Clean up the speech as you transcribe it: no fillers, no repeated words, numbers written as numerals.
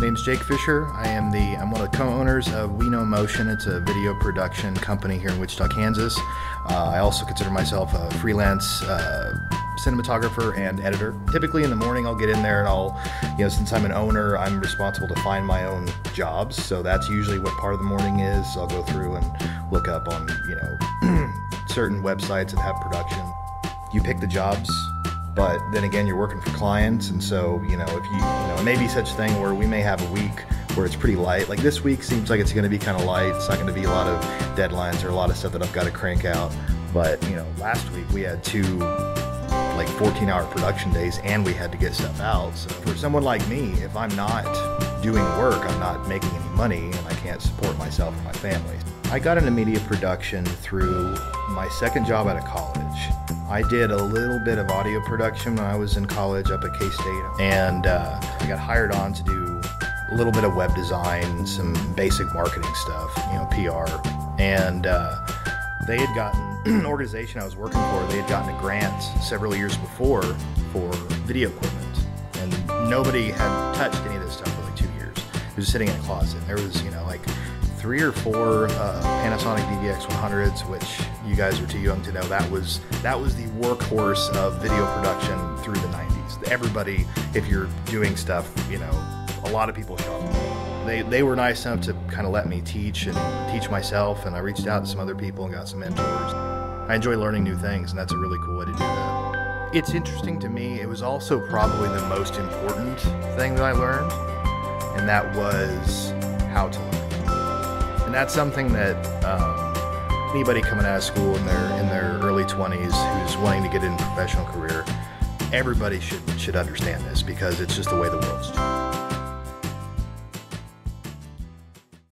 My name's Jake Fisher. I'm one of the co-owners of We Know Motion. It's a video production company here in Wichita, Kansas. I also consider myself a freelance cinematographer and editor. Typically in the morning I'll get in there and since I'm an owner, I'm responsible to find my own jobs. So that's usually what part of the morning is. I'll go through and look up on, certain websites that have production. You pick the jobs, but then again, you're working for clients, and so, it may be such a thing where we may have a week where it's pretty light. Like this week seems like it's going to be kind of light. It's not going to be a lot of deadlines or a lot of stuff that I've got to crank out. But, last week we had two 14-hour production days and we had to get stuff out. So for someone like me, if I'm not doing work, I'm not making any money and I can't support myself and my family. I got into media production through my second job out of college. I did a little bit of audio production when I was in college up at K-State, and I got hired on to do a little bit of web design, some basic marketing stuff, PR. And they had gotten, an organization I was working for, they had gotten a grant several years before for video equipment. And nobody had touched any of this stuff for 2 years. It was sitting in a closet. There was, 3 or 4 Panasonic DVX100s, which you guys are too young to know. That was the workhorse of video production through the 90s. Everybody, if you're doing stuff, a lot of people show up. They were nice enough to kind of let me teach myself, and I reached out to some other people and got some mentors. I enjoy learning new things, and that's a really cool way to do that. It's interesting to me. It was also probably the most important thing that I learned, and that was how to learn. And that's something that anybody coming out of school in their early 20s who's wanting to get into a professional career, everybody should understand this, because it's just the way the world's changed.